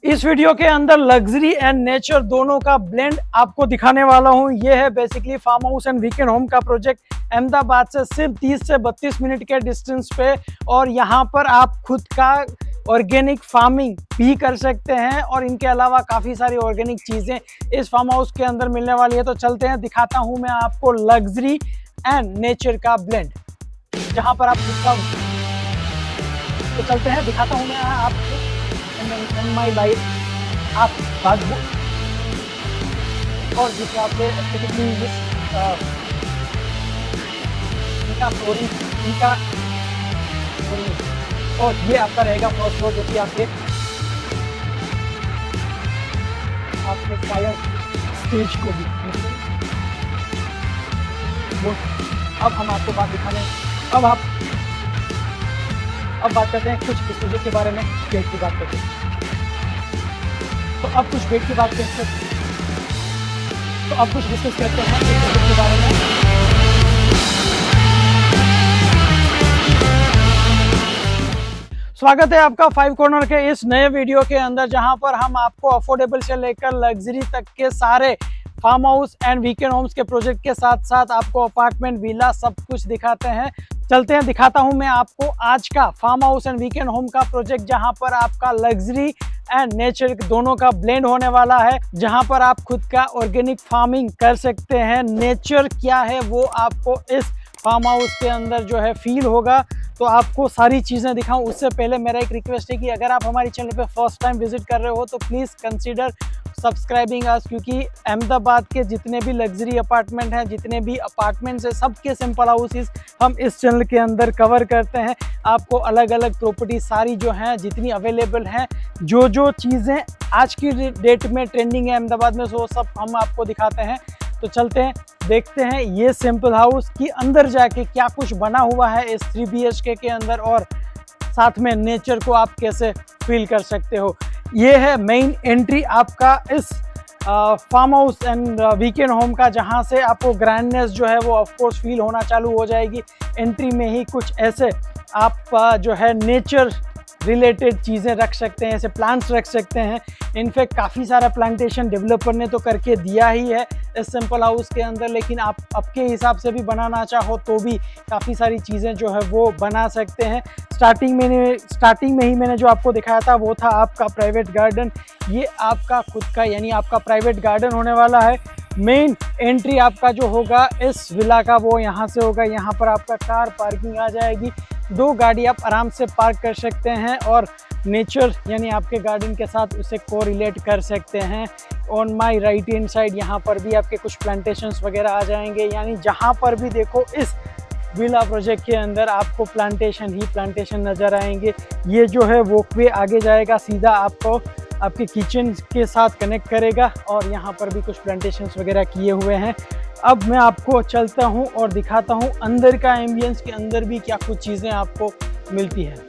इस वीडियो के अंदर लग्जरी एंड नेचर दोनों का ब्लेंड आपको दिखाने वाला हूं। ये है basically farm house and weekend home का प्रोजेक्ट अहमदाबाद से सिर्फ 30 से 32 मिनट के डिस्टेंस पे, और यहाँ पर आप खुद का ऑर्गेनिक फार्मिंग भी कर सकते हैं और इनके अलावा काफ़ी सारी ऑर्गेनिक चीज़ें इस फार्म हाउस के अंदर मिलने वाली है। तो चलते हैं, दिखाता हूँ मैं आपको लग्जरी एंड नेचर का ब्लेंड, जहाँ पर आप खुद का। तो चलते हैं, दिखाता हूँ मैं आपको माई लाइफ आप भागो और जिससे आपके इनका फ्लोरिंग इनका और ये आपका रहेगा फर्स्ट फ्लोर, जो कि आपके फायर स्टेज को भी। अब हम आपको बात दिखाने, अब बात करते हैं कुछ इस प्रोजेक्ट के बारे में, गेट की बात करते हैं। तो अब कुछ गेट की बात करते हैं, तो अब कुछ डिस्कस करते हैं इस प्रोजेक्ट के बारे में। स्वागत है आपका 5 कॉर्नर के इस नए वीडियो के अंदर, जहां पर हम आपको अफोर्डेबल से लेकर लग्जरी तक के सारे farm house and weekend homes के प्रोजेक्ट के साथ साथ आपको अपार्टमेंट, विला सब कुछ दिखाते हैं। चलते हैं, दिखाता हूं मैं आपको आज का farm house and weekend home का प्रोजेक्ट, जहां पर आपका लग्जरी एंड नेचर दोनों का ब्लेंड होने वाला है, जहां पर आप खुद का ऑर्गेनिक फार्मिंग कर सकते हैं। नेचर क्या है वो आपको इस फार्म हाउस के अंदर जो है फील होगा। तो आपको सारी चीज़ें दिखाऊं उससे पहले मेरा एक रिक्वेस्ट है कि अगर आप हमारी चैनल पे फर्स्ट टाइम विजिट कर रहे हो तो प्लीज़ कंसीडर सब्सक्राइबिंग अस, क्योंकि अहमदाबाद के जितने भी लग्जरी अपार्टमेंट हैं, जितने भी अपार्टमेंट्स हैं, सबके सिंपल हाउसेस हम इस चैनल के अंदर कवर करते हैं। आपको अलग अलग प्रॉपर्टी सारी जो हैं जितनी अवेलेबल हैं, जो चीज़ें आज की डेट में ट्रेंडिंग है अहमदाबाद में, वो सब हम आपको दिखाते हैं। तो चलते हैं, देखते हैं ये सिंपल हाउस की अंदर जाके क्या कुछ बना हुआ है इस 3 BHK के अंदर, और साथ में नेचर को आप कैसे फील कर सकते हो। ये है मेन एंट्री आपका इस farm house and weekend home का, जहां से आपको ग्रैंडनेस जो है वो ऑफ कोर्स फील होना चालू हो जाएगी। एंट्री में ही कुछ ऐसे आप जो है नेचर रिलेटेड चीज़ें रख सकते हैं, ऐसे प्लांट्स रख सकते हैं। इनफैक्ट काफ़ी सारा प्लांटेशन डेवलपर ने तो करके दिया ही है इस सिंपल हाउस के अंदर, लेकिन आप आपके हिसाब से भी बनाना चाहो तो भी काफ़ी सारी चीज़ें जो है वो बना सकते हैं। स्टार्टिंग में ही मैंने जो आपको दिखाया था वो था आपका प्राइवेट गार्डन। ये आपका खुद का यानी आपका प्राइवेट गार्डन होने वाला है। मेन एंट्री आपका जो होगा इस विला का वो यहाँ से होगा। यहाँ पर आपका कार पार्किंग आ जाएगी, 2 गाड़ी आप आराम से पार्क कर सकते हैं और नेचर यानी आपके गार्डन के साथ उसे को रिलेट कर सकते हैं। On my right hand side यहाँ पर भी आपके कुछ प्लांटेशंस वगैरह आ जाएंगे, यानी जहाँ पर भी देखो इस विला प्रोजेक्ट के अंदर आपको प्लांटेशन ही प्लांटेशन नज़र आएंगे। ये जो है वॉकवे आगे जाएगा, सीधा आपको आपके किचन के साथ कनेक्ट करेगा, और यहाँ पर भी कुछ प्लांटेशंस वगैरह किए हुए हैं। अब मैं आपको चलता हूँ और दिखाता हूँ अंदर का एम्बियंस के अंदर भी क्या कुछ चीज़ें आपको मिलती हैं।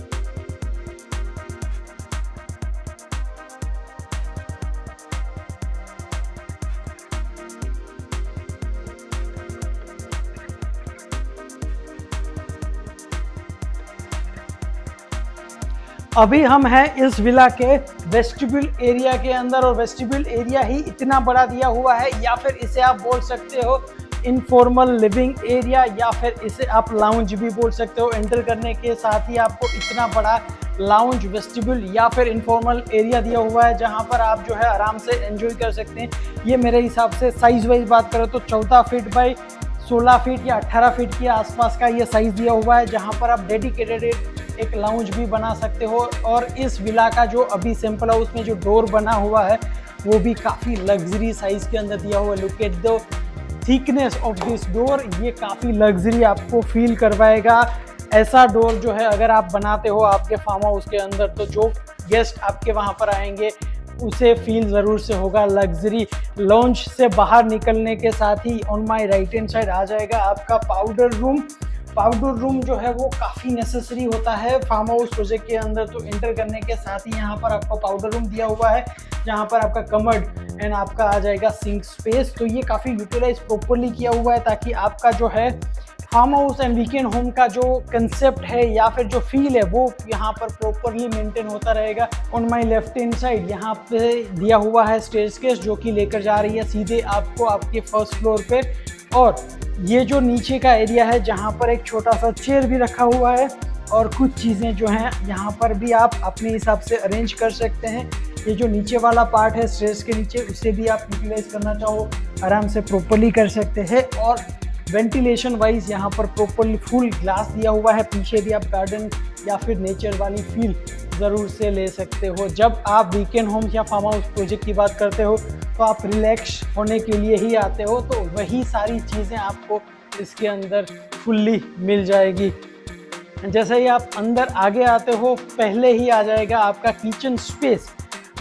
अभी हम हैं इस विला के वेस्टिब्यूल एरिया के अंदर, और वेस्टिब्यूल एरिया ही इतना बड़ा दिया हुआ है, या फिर इसे आप बोल सकते हो इनफॉर्मल लिविंग एरिया, या फिर इसे आप लाउंज भी बोल सकते हो। एंटर करने के साथ ही आपको इतना बड़ा लाउंज, वेस्टिब्यूल या फिर इनफॉर्मल एरिया दिया हुआ है, जहां पर आप जो है आराम से एंजॉय कर सकते हैं। ये मेरे हिसाब से साइज वाइज बात करें तो 14 फीट बाई 16 फीट या 18 फीट के आसपास का ये साइज़ दिया हुआ है, जहाँ पर आप डेडिकेटेड एक लाउंज भी बना सकते हो। और इस विला का जो अभी सिंपल हाउस में जो डोर बना हुआ है वो भी काफ़ी लग्जरी साइज़ के अंदर दिया हुआ है। Look at the thickness of this door, ये काफ़ी लग्जरी आपको फील करवाएगा। ऐसा डोर जो है अगर आप बनाते हो आपके फार्म हाउस के अंदर, तो जो गेस्ट आपके वहाँ पर आएंगे उसे फील ज़रूर से होगा लग्जरी। लॉन्च से बाहर निकलने के साथ ही on my right hand side आ जाएगा आपका पाउडर रूम। पाउडर रूम जो है वो काफ़ी नेसेसरी होता है फार्म हाउस प्रोजेक्ट के अंदर। तो एंटर करने के साथ ही यहाँ पर आपको पाउडर रूम दिया हुआ है, जहाँ पर आपका कमर्ड एंड आपका आ जाएगा सिंक स्पेस। तो ये काफ़ी यूटिलाइज प्रॉपरली किया हुआ है, ताकि आपका जो है farm house and weekend home का जो कंसेप्ट है या फिर जो फील है वो यहाँ पर प्रॉपरली मेंटेन होता रहेगा। On my left hand side यहाँ पे दिया हुआ है स्टेयरकेस जो कि लेकर जा रही है सीधे आपको आपके फर्स्ट फ्लोर पे। और ये जो नीचे का एरिया है जहाँ पर एक छोटा सा चेयर भी रखा हुआ है और कुछ चीज़ें जो हैं यहाँ पर भी आप अपने हिसाब से अरेंज कर सकते हैं। ये जो नीचे वाला पार्ट है स्टेयर्स के नीचे, उसे भी आप यूटिलाइज करना चाहो आराम से प्रॉपरली कर सकते हैं। और वेंटिलेशन वाइज यहाँ पर प्रॉपरली फुल ग्लास दिया हुआ है। पीछे भी आप गार्डन या फिर नेचर वाली फील ज़रूर से ले सकते हो। जब आप वीकेंड होम या फार्म हाउस प्रोजेक्ट की बात करते हो तो आप रिलैक्स होने के लिए ही आते हो, तो वही सारी चीज़ें आपको इसके अंदर फुल्ली मिल जाएगी। जैसे ही आप अंदर आगे आते हो पहले ही आ जाएगा आपका किचन स्पेस।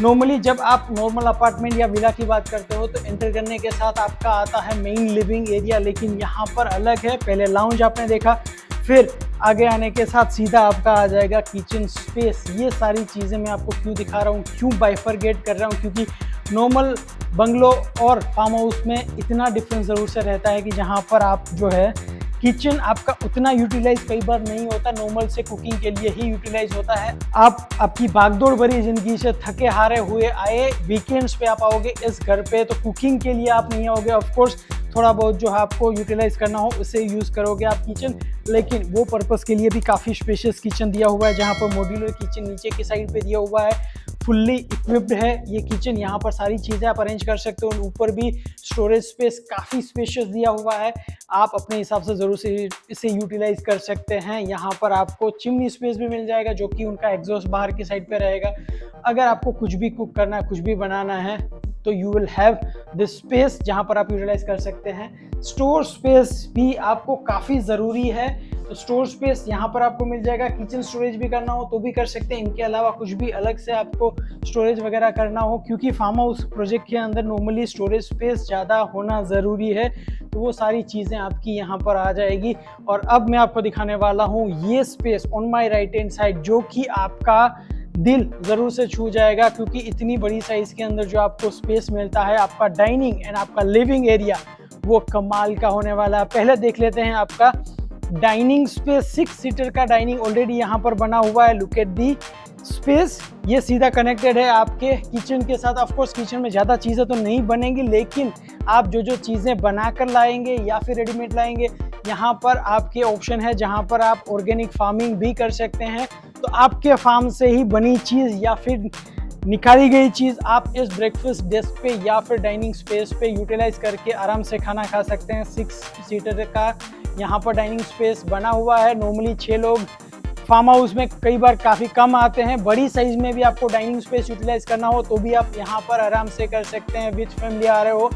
नॉर्मली जब आप नॉर्मल अपार्टमेंट या विला की बात करते हो तो एंटर करने के साथ आपका आता है मेन लिविंग एरिया, लेकिन यहाँ पर अलग है। पहले लाउंज आपने देखा, फिर आगे आने के साथ सीधा आपका आ जाएगा किचन स्पेस। ये सारी चीज़ें मैं आपको क्यों दिखा रहा हूँ, क्यों बाइफरगेट कर रहा हूँ, क्योंकि नॉर्मल बंगलो और फार्म हाउस में इतना डिफरेंस ज़रूर से रहता है कि जहाँ पर आप जो है किचन आपका उतना यूटिलाइज कई बार नहीं होता, नॉर्मल से कुकिंग के लिए ही यूटिलाइज होता है। आप आपकी भागदौड़ भरी ज़िंदगी से थके हारे हुए आए, वीकेंड्स पे आप आओगे इस घर पे तो कुकिंग के लिए आप नहीं आओगे। ऑफ कोर्स थोड़ा बहुत जो है आपको यूटिलाइज करना हो उसे यूज़ करोगे आप किचन, लेकिन वो पर्पस के लिए भी काफ़ी स्पेशियस किचन दिया हुआ है जहाँ पर मॉड्यूलर किचन नीचे की साइड पे दिया हुआ है, फुल्ली इक्विप्ड है ये किचन। यहाँ पर सारी चीज़ें आप अरेंज कर सकते हो। ऊपर भी स्टोरेज स्पेस काफ़ी स्पेशियस दिया हुआ है, आप अपने हिसाब से ज़रूर से इसे यूटिलाइज कर सकते हैं। यहाँ पर आपको चिमनी स्पेस भी मिल जाएगा जो कि उनका एग्जॉस्ट बाहर की साइड पे रहेगा। अगर आपको कुछ भी कुक करना है, कुछ भी बनाना है तो you will have this space जहाँ पर आप यूटिलाइज कर सकते हैं। स्टोर स्पेस भी आपको काफ़ी ज़रूरी है, तो स्टोर स्पेस यहाँ पर आपको मिल जाएगा। किचन स्टोरेज भी करना हो तो भी कर सकते हैं, इनके अलावा कुछ भी अलग से आपको स्टोरेज वगैरह करना हो, क्योंकि फार्म हाउस प्रोजेक्ट के अंदर नॉर्मली स्टोरेज स्पेस ज़्यादा होना ज़रूरी है, तो वो सारी चीज़ें आपकी यहाँ पर आ जाएगी। और अब मैं आपको दिखाने वाला हूँ ये space on my right hand side, जो कि आपका दिल ज़रूर से छू जाएगा, क्योंकि इतनी बड़ी साइज़ के अंदर जो आपको स्पेस मिलता है, आपका डाइनिंग एंड आपका लिविंग एरिया वो कमाल का होने वाला है। पहले देख लेते हैं आपका डाइनिंग स्पेस। 6 सीटर का डाइनिंग ऑलरेडी यहाँ पर बना हुआ है। लुक एट दी स्पेस, ये सीधा कनेक्टेड है आपके किचन के साथ। ऑफ कोर्स किचन में ज़्यादा चीज़ें तो नहीं बनेंगी, लेकिन आप जो चीज़ें बनाकर लाएंगे या फिर रेडीमेड लाएंगे, यहाँ पर आपके ऑप्शन है जहाँ पर आप ऑर्गेनिक फार्मिंग भी कर सकते हैं। तो आपके फार्म से ही बनी चीज़ या फिर निकाली गई चीज़ आप इस ब्रेकफास्ट डेस्क पे या फिर डाइनिंग स्पेस पे यूटिलाइज करके आराम से खाना खा सकते हैं। 6 सीटर का यहाँ पर डाइनिंग स्पेस बना हुआ है। नॉर्मली 6 लोग फार्म हाउस में कई बार काफ़ी कम आते हैं। बड़ी साइज़ में भी आपको डाइनिंग स्पेस यूटिलाइज करना हो तो भी आप यहाँ पर आराम से कर सकते हैं। विथ फैमिली आ रहे हो,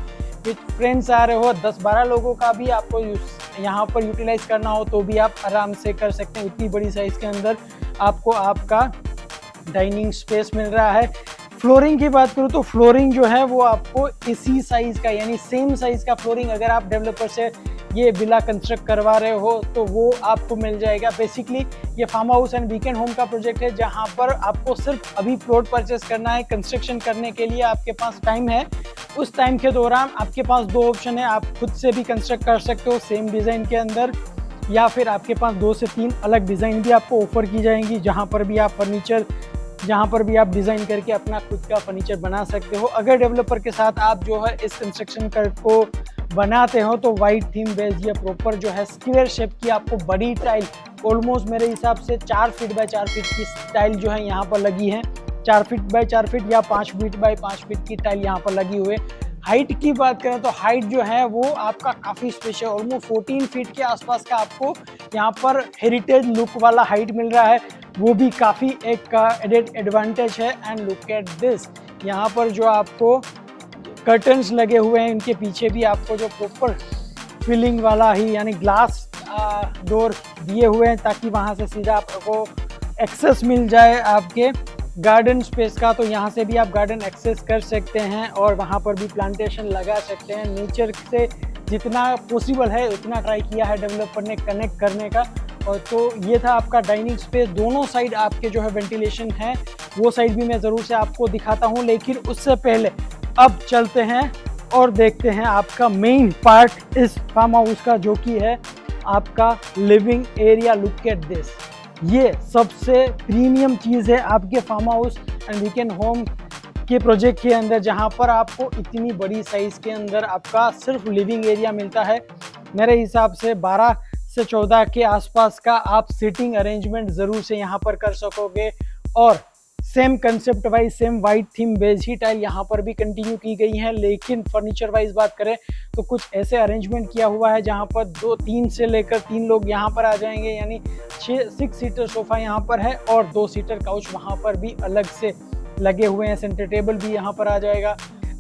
विथ फ्रेंड्स आ रहे हो, 10-12 लोगों का भी आपको यहाँ पर यूटिलाइज करना हो तो भी आप आराम से कर सकते हैं। इतनी बड़ी साइज़ के अंदर आपको आपका डाइनिंग स्पेस मिल रहा है। फ्लोरिंग की बात करूँ तो फ्लोरिंग जो है वो आपको इसी साइज़ का, यानी सेम साइज़ का फ्लोरिंग अगर आप डेवलपर से ये विला कंस्ट्रक्ट करवा रहे हो तो वो आपको मिल जाएगा। बेसिकली ये farm house and weekend home का प्रोजेक्ट है जहाँ पर आपको सिर्फ अभी प्लॉट परचेस करना है। कंस्ट्रक्शन करने के लिए आपके पास टाइम है, उस टाइम के दौरान आपके पास 2 ऑप्शन है। आप खुद से भी कंस्ट्रक्ट कर सकते हो सेम डिज़ाइन के अंदर, या फिर आपके पास 2 से 3 अलग डिज़ाइन भी आपको ऑफर की जाएंगी जहाँ पर भी आप डिज़ाइन करके अपना खुद का फर्नीचर बना सकते हो। अगर डेवलपर के साथ आप जो है इस कंस्ट्रक्शन को बनाते हो तो वाइट थीम बेस्ड या प्रॉपर जो है स्क्वायर शेप की आपको बड़ी टाइल, ऑलमोस्ट मेरे हिसाब से 4 फीट बाय 4 फीट की टाइल जो है यहाँ पर लगी है। 4 फीट बाय 4 फीट या 5 फीट बाय 5 फीट की टाइल यहाँ पर लगी हुई है। हाइट की बात करें तो हाइट जो है वो आपका काफ़ी स्पेशल, ऑलमोस्ट 14 फीट के आसपास का आपको यहाँ पर हेरिटेज लुक वाला हाइट मिल रहा है, वो भी काफ़ी एक एडेड एडवांटेज है। एंड लुक एट दिस, यहाँ पर जो आपको कर्टन्स लगे हुए हैं, इनके पीछे भी आपको जो प्रॉपर फिलिंग वाला ही यानी ग्लास डोर दिए हुए हैं ताकि वहाँ से सीधा आपको एक्सेस मिल जाए आपके गार्डन स्पेस का। तो यहाँ से भी आप गार्डन एक्सेस कर सकते हैं और वहाँ पर भी प्लांटेशन लगा सकते हैं। नेचर से जितना पॉसिबल है उतना ट्राई किया है डेवलपर ने कनेक्ट करने का। और तो ये था आपका डाइनिंग स्पेस। दोनों साइड आपके जो है वेंटिलेशन है, वो साइड भी मैं ज़रूर से आपको दिखाता हूँ, लेकिन उससे पहले अब चलते हैं और देखते हैं आपका मेन पार्ट इस फार्म हाउस का, जो कि है आपका living area. Look at this, ये सबसे प्रीमियम चीज़ है आपके farm house and weekend home के प्रोजेक्ट के अंदर, जहां पर आपको इतनी बड़ी साइज़ के अंदर आपका सिर्फ लिविंग एरिया मिलता है। मेरे हिसाब से 12 से 14 के आसपास का आप सीटिंग अरेंजमेंट ज़रूर से यहाँ पर कर सकोगे। और same concept wise, same white theme beige ही टाइल यहाँ पर भी कंटिन्यू की गई है, लेकिन फर्नीचर वाइज बात करें तो कुछ ऐसे अरेंजमेंट किया हुआ है जहाँ पर 2-3 से लेकर 3 लोग यहाँ पर आ जाएंगे, यानी 6 सीटर सोफ़ा यहाँ पर है और 2 सीटर काउच वहाँ पर भी अलग से लगे हुए हैं। सेंटर टेबल भी यहाँ पर आ जाएगा।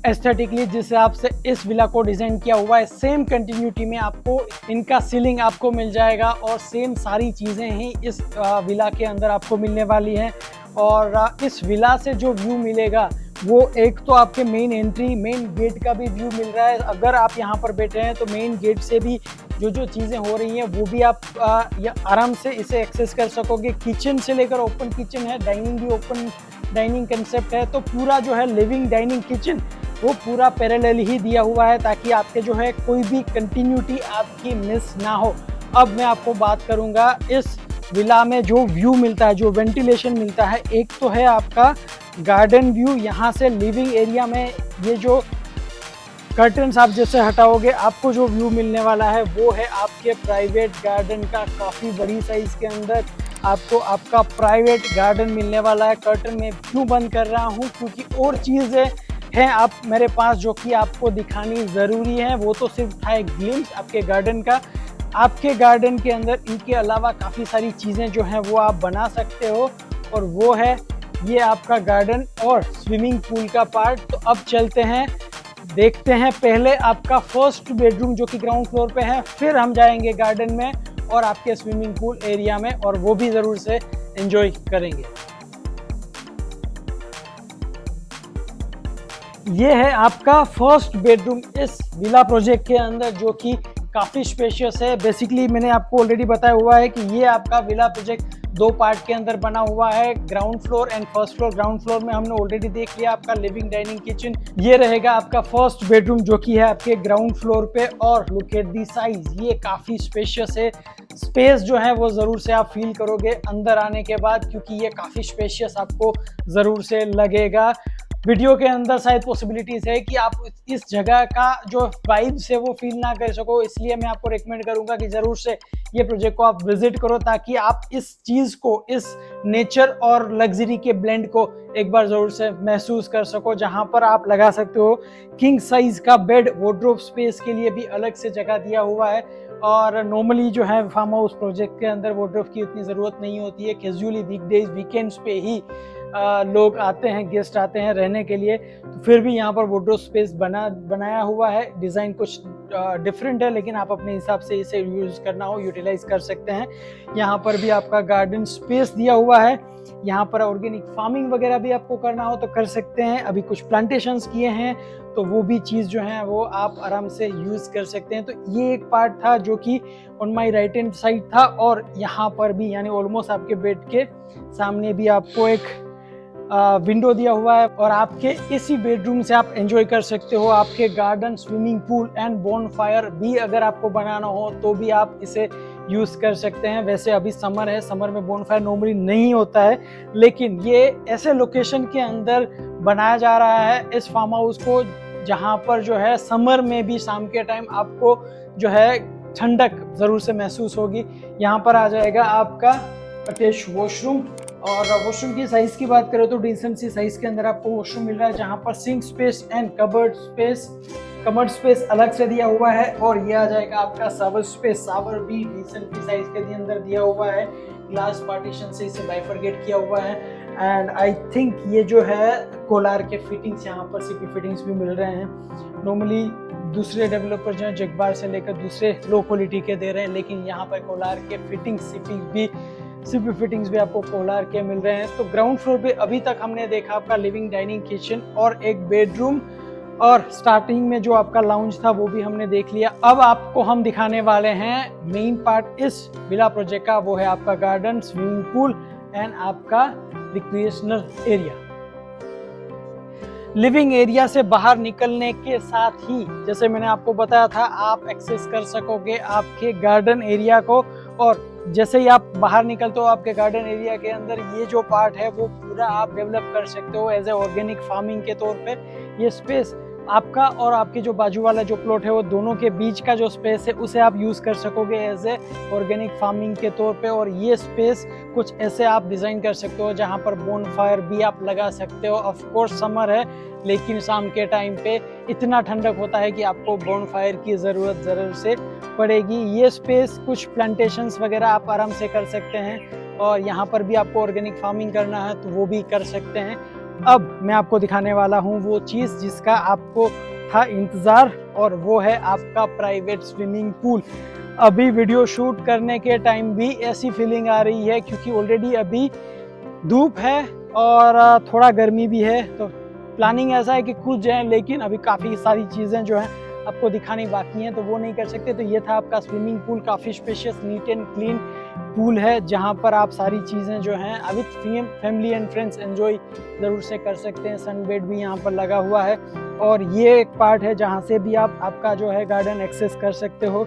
एस्थेटिकली जिस हिसाब से इस विला को डिज़ाइन किया हुआ है, सेम कंटिन्यूटी में आपको इनका सीलिंग आपको मिल जाएगा और सेम सारी चीज़ें ही इस विला के अंदर आपको मिलने वाली हैं। और इस विला से जो व्यू मिलेगा वो एक तो आपके मेन एंट्री, मेन गेट का भी व्यू मिल रहा है। अगर आप यहाँ पर बैठे हैं तो मेन गेट से भी जो चीज़ें हो रही हैं वो भी आप आराम से इसे एक्सेस कर सकोगे। किचन से लेकर ओपन किचन है, डाइनिंग भी ओपन डाइनिंग कंसेप्ट है, तो पूरा जो है लिविंग डाइनिंग किचन वो पूरा पैरेलल ही दिया हुआ है ताकि आपके जो है कोई भी कंटिन्यूटी आपकी मिस ना हो। अब मैं आपको बात करूँगा इस विला में जो व्यू मिलता है, जो वेंटिलेशन मिलता है। एक तो है आपका गार्डन व्यू, यहाँ से लिविंग एरिया में ये जो कर्टन्स आप जैसे हटाओगे आपको जो व्यू मिलने वाला है वो है आपके प्राइवेट गार्डन का। काफ़ी बड़ी साइज़ के अंदर आपको आपका प्राइवेट गार्डन मिलने वाला है। कर्टन में क्यों बंद कर रहा हूँ, क्योंकि और चीज़ें हैं आप मेरे पास जो कि आपको दिखानी ज़रूरी है। वो तो सिर्फ था एक ग्लिम्स आपके गार्डन का। आपके गार्डन के अंदर इनके अलावा काफ़ी सारी चीज़ें जो हैं वो आप बना सकते हो, और वो है ये आपका गार्डन और स्विमिंग पूल का पार्ट। तो अब चलते हैं, देखते हैं पहले आपका फर्स्ट बेडरूम जो कि ग्राउंड फ्लोर पे है, फिर हम जाएंगे गार्डन में और आपके स्विमिंग पूल एरिया में, और वो भी ज़रूर से एंजॉय करेंगे। ये है आपका फर्स्ट बेडरूम इस विला प्रोजेक्ट के अंदर, जो कि काफ़ी स्पेशियस है। बेसिकली मैंने आपको ऑलरेडी बताया हुआ है कि ये आपका विला प्रोजेक्ट 2 पार्ट के अंदर बना हुआ है, ground floor and first floor. Ground floor में हमने ऑलरेडी देख लिया आपका लिविंग डाइनिंग किचन। ये रहेगा आपका फर्स्ट बेडरूम जो कि है आपके ग्राउंड फ्लोर पे, और लुक एट दी साइज, ये काफ़ी स्पेशियस है। स्पेस जो है वो ज़रूर से आप फील करोगे अंदर आने के बाद, क्योंकि ये काफ़ी स्पेशियस आपको ज़रूर से लगेगा। वीडियो के अंदर शायद पॉसिबिलिटीज़ है कि आप इस जगह का जो वाइब्स है वो फील ना कर सको, इसलिए मैं आपको रिकमेंड करूंगा कि ज़रूर से ये प्रोजेक्ट को आप विजिट करो, ताकि आप इस चीज़ को, इस नेचर और लग्जरी के ब्लेंड को एक बार ज़रूर से महसूस कर सको। जहां पर आप लगा सकते हो किंग साइज़ का बेड, वार्डरोब स्पेस के लिए भी अलग से जगह दिया हुआ है। और नॉर्मली जो है फार्म हाउस प्रोजेक्ट के अंदर वार्डरोब की उतनी ज़रूरत नहीं होती है। कैजुअली वीकडेज, वीकेंड्स पे ही लोग आते हैं, गेस्ट आते हैं रहने के लिए, तो फिर भी यहाँ पर वार्डरोब स्पेस बनाया हुआ है। डिज़ाइन कुछ डिफरेंट है, लेकिन आप अपने हिसाब से इसे यूज़ करना हो यूटिलाइज कर सकते हैं। यहाँ पर भी आपका गार्डन स्पेस दिया हुआ है। यहाँ पर ऑर्गेनिक फार्मिंग वगैरह भी आपको करना हो तो कर सकते हैं। अभी कुछ प्लांटेशंस किए हैं तो वो भी चीज़ जो है वो आप आराम से यूज़ कर सकते हैं। तो ये एक पार्ट था जो कि on my right hand side था, और यहाँ पर भी यानी ऑलमोस्ट आपके बेड के सामने भी आपको एक विंडो दिया हुआ है, और आपके इसी बेडरूम से आप एंजॉय कर सकते हो आपके garden, swimming pool and bonfire भी अगर आपको बनाना हो तो भी आप इसे यूज़ कर सकते हैं। वैसे अभी समर है, समर में बॉनफायर नॉर्मली नहीं होता है, लेकिन ये ऐसे लोकेशन के अंदर बनाया जा रहा है इस फार्म हाउस को, जहाँ पर जो है समर में भी शाम के टाइम आपको जो है ठंडक ज़रूर से महसूस होगी। यहाँ पर आ जाएगा आपका अटैच वॉशरूम, और वॉशरूम की साइज़ की बात करें तो डिसेंट सी साइज़ के अंदर आपको वॉशरूम मिल रहा है, जहाँ पर sink space and cupboard space अलग से दिया हुआ है। और ये आ जाएगा आपका शावर स्पेस, शावर भी डिसेंट की साइज़ के अंदर दिया हुआ है। ग्लास पार्टीशन से इसे बाइफरगेट किया हुआ है। एंड आई थिंक ये जो है कोलार के फिटिंग्स, यहाँ पर सीपी फिटिंग्स भी मिल रहे हैं। नॉर्मली दूसरे डेवलपर जो है जगबार से लेकर दूसरे लो क्वालिटी के दे रहे हैं, लेकिन यहाँ पर कोलार के सीपी फिटिंग्स भी आपको कोलार के मिल रहे हैं। तो ग्राउंड फ्लोर पे अभी तक हमने देखा आपका लिविंग डाइनिंग किचन और एक बेडरूम, और स्टार्टिंग में जो आपका लाउंज था वो भी हमने देख लिया। अब आपको हम दिखाने वाले हैं मेन पार्ट इस विला प्रोजेक्ट का, वो है आपका गार्डन, स्विमिंग पूल एंड आपका रिक्रिएशनल एरिया। लिविंग एरिया से बाहर निकलने के साथ ही जैसे मैंने आपको बताया था, आप एक्सेस कर सकोगे आपके गार्डन एरिया को। और जैसे ही आप बाहर निकलते हो आपके गार्डन एरिया के अंदर, ये जो पार्ट है वो पूरा आप डेवलप कर सकते हो एज ए ऑर्गेनिक फार्मिंग के तौर पे। ये स्पेस आपका और आपके जो बाजू वाला जो प्लॉट है वो दोनों के बीच का जो स्पेस है उसे आप यूज़ कर सकोगे एज ए ऑर्गेनिक फार्मिंग के तौर पे। और ये स्पेस कुछ ऐसे आप डिज़ाइन कर सकते हो जहाँ पर बोनफायर भी आप लगा सकते हो। ऑफ कोर्स समर है, लेकिन शाम के टाइम पे इतना ठंडक होता है कि आपको बोनफायर की ज़रूरत ज़रूर से पड़ेगी। ये स्पेस कुछ प्लांटेशंस वगैरह आप आराम से कर सकते हैं, और यहाँ पर भी आपको ऑर्गेनिक फार्मिंग करना है तो वो भी कर सकते हैं। अब मैं आपको दिखाने वाला हूँ वो चीज़ जिसका आपको था इंतज़ार, और वो है आपका प्राइवेट स्विमिंग पूल। अभी वीडियो शूट करने के टाइम भी ऐसी फीलिंग आ रही है क्योंकि ऑलरेडी अभी धूप है और थोड़ा गर्मी भी है, तो प्लानिंग ऐसा है कि कूद जाएं, लेकिन अभी काफ़ी सारी चीज़ें जो हैं आपको दिखानी बाकी हैं तो वो नहीं कर सकते। तो ये था आपका स्विमिंग पूल, काफ़ी spacious, neat and clean pool है जहाँ पर आप सारी चीज़ें जो हैं with family and friends enjoy ज़रूर से कर सकते हैं। सनबेड भी यहाँ पर लगा हुआ है, और ये एक पार्ट है जहाँ से भी आप आपका जो है गार्डन एक्सेस कर सकते हो।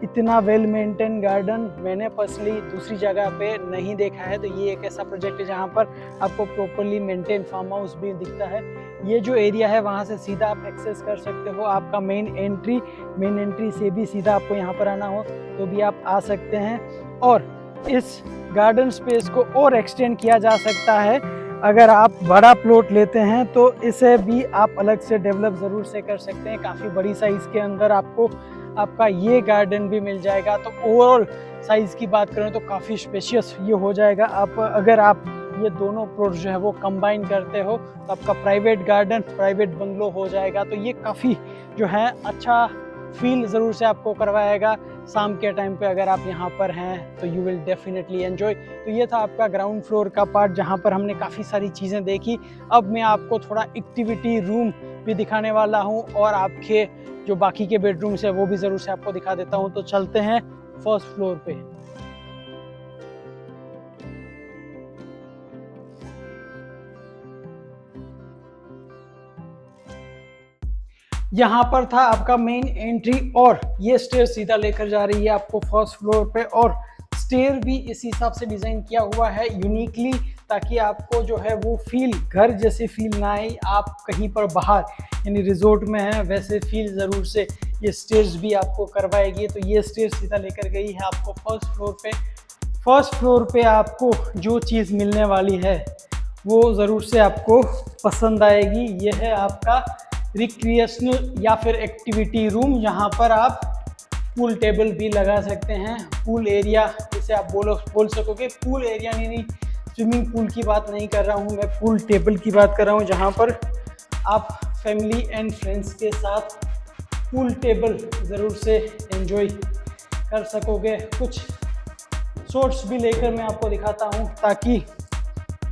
इतना वेल मेंटेन गार्डन मैंने पर्सनली दूसरी जगह पे नहीं देखा है, तो ये एक ऐसा प्रोजेक्ट है जहाँ पर आपको प्रॉपरली मेंटेन फार्म हाउस भी दिखता है। ये जो एरिया है वहाँ से सीधा आप एक्सेस कर सकते हो आपका मेन एंट्री से भी सीधा आपको यहाँ पर आना हो तो भी आप आ सकते हैं। और इस गार्डन स्पेस को और एक्सटेंड किया जा सकता है। अगर आप बड़ा प्लॉट लेते हैं तो इसे भी आप अलग से डेवलप ज़रूर से कर सकते हैं। काफ़ी बड़ी साइज़ के अंदर आपको आपका ये गार्डन भी मिल जाएगा। तो ओवरऑल साइज़ की बात करें तो काफ़ी स्पेशियस ये हो जाएगा। अगर आप ये दोनों प्लॉट जो है वो कंबाइन करते हो तो आपका प्राइवेट गार्डन, प्राइवेट बंगलो हो जाएगा। तो ये काफ़ी जो है अच्छा फील ज़रूर से आपको करवाएगा। शाम के टाइम पे अगर आप यहाँ पर हैं तो यू विल डेफिनेटली एंजॉय। तो ये था आपका ग्राउंड फ्लोर का पार्ट जहाँ पर हमने काफ़ी सारी चीज़ें देखी। अब मैं आपको थोड़ा एक्टिविटी रूम भी दिखाने वाला हूँ, और आपके जो बाकी के बेडरूम्स है वो भी ज़रूर से आपको दिखा देता हूँ। तो चलते हैं फर्स्ट फ्लोर पे। यहाँ पर था आपका मेन एंट्री, और ये स्टेयर सीधा लेकर जा रही है आपको फर्स्ट फ्लोर पे। और स्टेयर भी इस हिसाब से डिज़ाइन किया हुआ है यूनिकली, ताकि आपको जो है वो फील घर जैसे फील ना आए, आप कहीं पर बाहर यानी रिजॉर्ट में हैं वैसे फील ज़रूर से ये स्टेयर्स भी आपको करवाएगी। तो ये स्टेयर सीधा लेकर गई है आपको फर्स्ट फ्लोर पे। फर्स्ट फ्लोर पे आपको जो चीज़ मिलने वाली है वो ज़रूर से आपको पसंद आएगी। ये है आपका रिक्रिएशनल या फिर एक्टिविटी रूम, यहाँ पर आप पूल टेबल भी लगा सकते हैं। पूल एरिया जिसे आप बोल सकोगे। पूल एरिया नहीं, स्विमिंग पूल की बात नहीं कर रहा हूँ मैं, पूल टेबल की बात कर रहा हूँ, जहाँ पर आप फैमिली एंड फ्रेंड्स के साथ पूल टेबल ज़रूर से एंजॉय कर सकोगे। कुछ शॉट्स भी लेकर मैं आपको दिखाता हूँ ताकि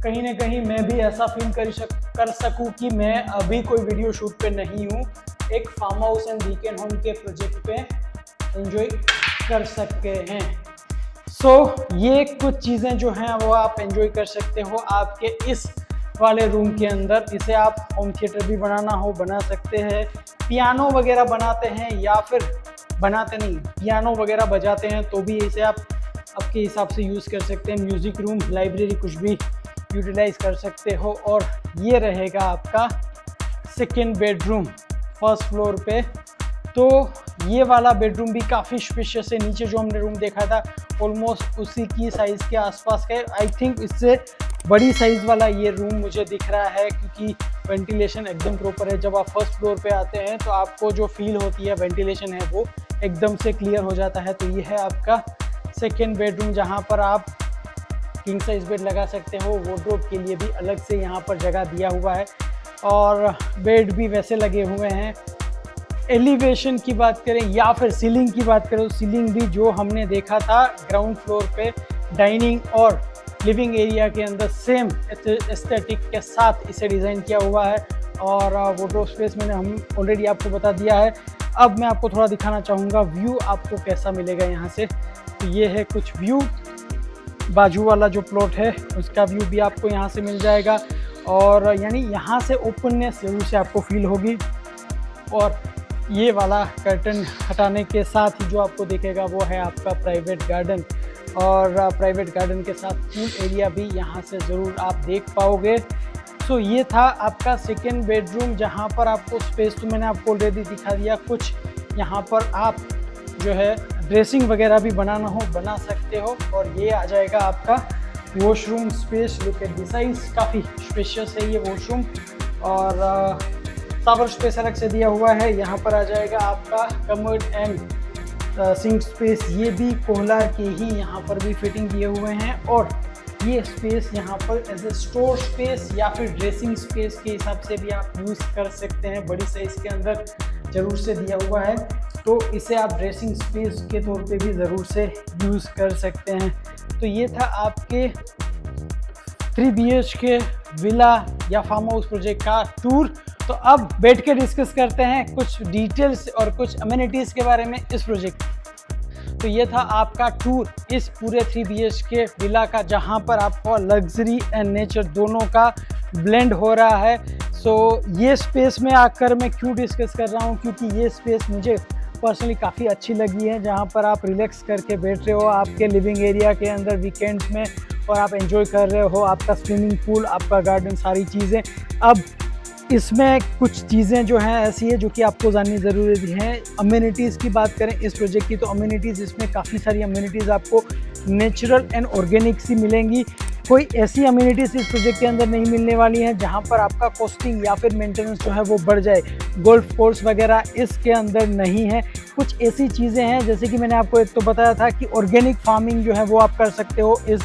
कहीं ना कहीं मैं भी ऐसा फील कर सकूं कि मैं अभी कोई वीडियो शूट पे नहीं हूँ, एक farm house and weekend home के प्रोजेक्ट पे एंजॉय कर सकते हैं। सो ये कुछ चीज़ें जो हैं वो आप एंजॉय कर सकते हो आपके इस वाले रूम के अंदर। इसे आप होम थिएटर भी बना सकते हैं। पियानो वगैरह बनाते हैं या फिर पियानो वगैरह बजाते हैं तो भी इसे आप आपके हिसाब से यूज़ कर सकते हैं। म्यूज़िक रूम, लाइब्रेरी कुछ भी यूटिलाइज कर सकते हो। और ये रहेगा आपका सेकेंड बेडरूम फर्स्ट फ्लोर पे। तो ये वाला बेडरूम भी काफ़ी स्पेशियस है। नीचे जो हमने रूम देखा था ऑलमोस्ट उसी की साइज़ के आसपास का है। आई थिंक इससे बड़ी साइज़ वाला ये रूम मुझे दिख रहा है, क्योंकि वेंटिलेशन एकदम प्रॉपर है। जब आप फर्स्ट फ्लोर पे आते हैं तो आपको जो फील होती है वेंटिलेशन है वो एकदम से क्लियर हो जाता है। तो ये है आपका सेकेंड बेडरूम, जहाँ पर आप किंग साइज बेड लगा सकते हो। वार्डरोब के लिए भी अलग से यहाँ पर जगह दिया हुआ है, और बेड भी वैसे लगे हुए हैं। एलिवेशन की बात करें या फिर सीलिंग की बात करें तो सीलिंग भी जो हमने देखा था ग्राउंड फ्लोर पे डाइनिंग और लिविंग एरिया के अंदर सेम एस्थेटिक के साथ इसे डिज़ाइन किया हुआ है। और वार्डरोब स्पेस मैंने हम ऑलरेडी आपको बता दिया है। अब मैं आपको थोड़ा दिखाना चाहूँगा व्यू आपको कैसा मिलेगा यहाँ से। तो ये है कुछ व्यू, बाजू वाला जो प्लॉट है उसका व्यू भी आपको यहाँ से मिल जाएगा। और यानी यहाँ से ओपननेस ज़रूर से आपको फील होगी। और ये वाला कर्टन हटाने के साथ ही जो आपको दिखेगा वो है आपका प्राइवेट गार्डन, और प्राइवेट गार्डन के साथ पूल एरिया भी यहाँ से ज़रूर आप देख पाओगे। सो ये था आपका सेकेंड बेडरूम, जहाँ पर आपको स्पेस तो मैंने आपको ऑलरेडी दिखा दिया। कुछ यहाँ पर आप जो है ड्रेसिंग वगैरह भी बनाना हो बना सकते हो। और ये आ जाएगा आपका washroom space. Look at this size, काफ़ी स्पेशियस है ये वॉशरूम, और शावर स्पेस अलग से दिया हुआ है। यहाँ पर आ जाएगा आपका कमोड एंड सिंक स्पेस, ये भी कोहलार के ही यहाँ पर भी फिटिंग दिए हुए हैं। और ये स्पेस यहाँ पर एज ए स्टोर स्पेस या फिर ड्रेसिंग स्पेस के हिसाब से भी आप यूज़ कर सकते हैं। बड़ी साइज़ के अंदर ज़रूर से दिया हुआ है, तो इसे आप ड्रेसिंग स्पेस के तौर पे भी ज़रूर से यूज़ कर सकते हैं। तो ये था आपके 3 BHK विला या फार्म हाउस प्रोजेक्ट का टूर। तो अब बैठ के डिस्कस करते हैं कुछ डिटेल्स और कुछ अमेनिटीज़ के बारे में इस प्रोजेक्ट। तो ये था आपका टूर इस पूरे 3 BHK विला का, जहाँ पर आपको लग्जरी एंड नेचर दोनों का ब्लेंड हो रहा है। सो ये स्पेस में आकर मैं क्यों डिस्कस कर रहा हूँ, क्योंकि ये स्पेस मुझे पर्सनली काफ़ी अच्छी लगी है, जहाँ पर आप रिलैक्स करके बैठ रहे हो आपके लिविंग एरिया के अंदर वीकेंड्स में, और आप एंजॉय कर रहे हो आपका स्विमिंग पूल, आपका गार्डन, सारी चीज़ें। अब इसमें कुछ चीज़ें जो हैं ऐसी है जो कि आपको जाननी ज़रूरी है। अम्यूनिटीज़ की बात करें इस प्रोजेक्ट की, तो अम्यूनिटीज़ इसमें काफ़ी सारी अम्यूनिटीज़ आपको नेचुरल एंड ऑर्गेनिक सी मिलेंगी। कोई ऐसी अम्यूनिटीज़ इस प्रोजेक्ट के अंदर नहीं मिलने वाली हैं जहां पर आपका कॉस्टिंग या फिर मेंटेनेंस जो है वो बढ़ जाए। गोल्फ कोर्स वगैरह इसके अंदर नहीं है। कुछ ऐसी चीज़ें हैं जैसे कि मैंने आपको एक तो बताया था कि ऑर्गेनिक फार्मिंग जो है वो आप कर सकते हो इस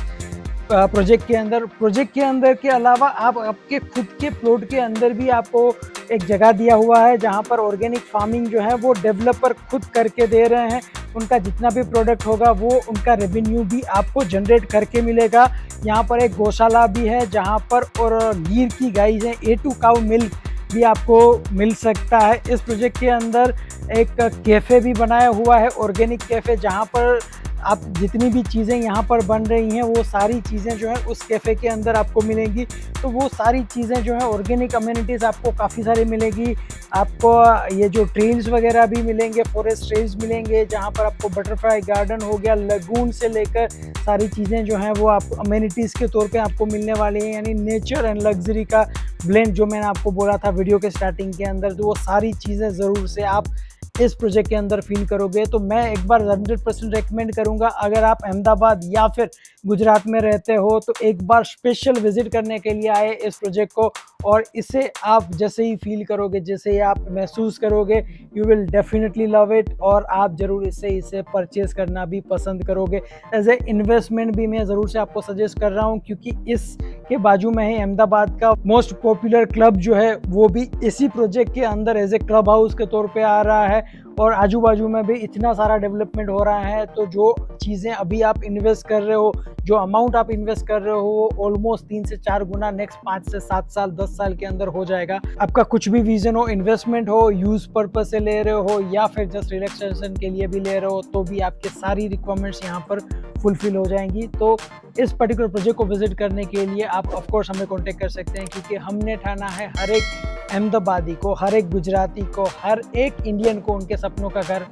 प्रोजेक्ट के अंदर। प्रोजेक्ट के अंदर के अलावा आप आपके खुद के प्लॉट के अंदर भी आपको एक जगह दिया हुआ है जहां पर ऑर्गेनिक फार्मिंग जो है वो डेवलपर खुद करके दे रहे हैं। उनका जितना भी प्रोडक्ट होगा वो उनका रेवेन्यू भी आपको जनरेट करके मिलेगा। यहाँ पर एक गौशाला भी है जहाँ पर और गिर की गाय है, A2 काउ मिल्क भी आपको मिल सकता है। इस प्रोजेक्ट के अंदर एक कैफ़े भी बनाया हुआ है, ऑर्गेनिक कैफ़े, जहाँ पर आप जितनी भी चीज़ें यहाँ पर बन रही हैं वो सारी चीज़ें जो है उस कैफ़े के अंदर आपको मिलेंगी। तो वो सारी चीज़ें जो है ऑर्गेनिक अम्यूनिटीज़ आपको काफ़ी सारी मिलेगी। आपको ये जो ट्रेल्स वगैरह भी मिलेंगे, फॉरेस्ट ट्रेल्स मिलेंगे, जहाँ पर आपको बटरफ्लाई गार्डन हो गया, लगून से लेकर सारी चीज़ें जो हैं वो आप अम्यूनिटीज़ के तौर पे आपको मिलने वाली हैं। यानी नेचर एंड लग्जरी का ब्लेंड जो मैंने आपको बोला था वीडियो के स्टार्टिंग के अंदर, तो वो सारी चीज़ें ज़रूर से आप इस प्रोजेक्ट के अंदर फील करोगे। तो मैं एक बार 100% रेकमेंड करूंगा, अगर आप अहमदाबाद या फिर गुजरात में रहते हो तो एक बार स्पेशल विजिट करने के लिए आए इस प्रोजेक्ट को, और इसे आप जैसे ही फील करोगे, जैसे ही आप महसूस करोगे, you will definitely love it, और आप ज़रूर इसे परचेज़ करना भी पसंद करोगे। एज ए इन्वेस्टमेंट भी मैं ज़रूर से आपको सजेस्ट कर रहा हूँ, क्योंकि इसके बाजू में ही अहमदाबाद का मोस्ट पॉपुलर क्लब जो है वो भी इसी प्रोजेक्ट के अंदर एज ए क्लब हाउस के तौर पे आ रहा है, और आजू बाजू में भी इतना सारा डेवलपमेंट हो रहा है। तो जो चीज़ें अभी आप इन्वेस्ट कर रहे हो, जो अमाउंट आप इन्वेस्ट कर रहे हो, वो ऑलमोस्ट 3 से 4 गुना नेक्स्ट 5 से 7 साल 10 साल के अंदर हो जाएगा। आपका कुछ भी विजन हो, इन्वेस्टमेंट हो, यूज़ पर्पस से ले रहे हो या फिर जस्ट रिलैक्सेशन के लिए भी ले रहे हो, तो भी आपके सारी रिक्वायरमेंट्स यहाँ पर फुलफिल हो जाएंगी। तो इस पर्टिकुलर प्रोजेक्ट को विजिट करने के लिए आप ऑफकोर्स हमें कॉन्टेक्ट कर सकते हैं, क्योंकि हमने ठाना है हर एक अहमदाबादी को, हर एक गुजराती को, हर एक इंडियन को उनके सपनों का घर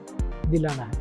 दिलाना है।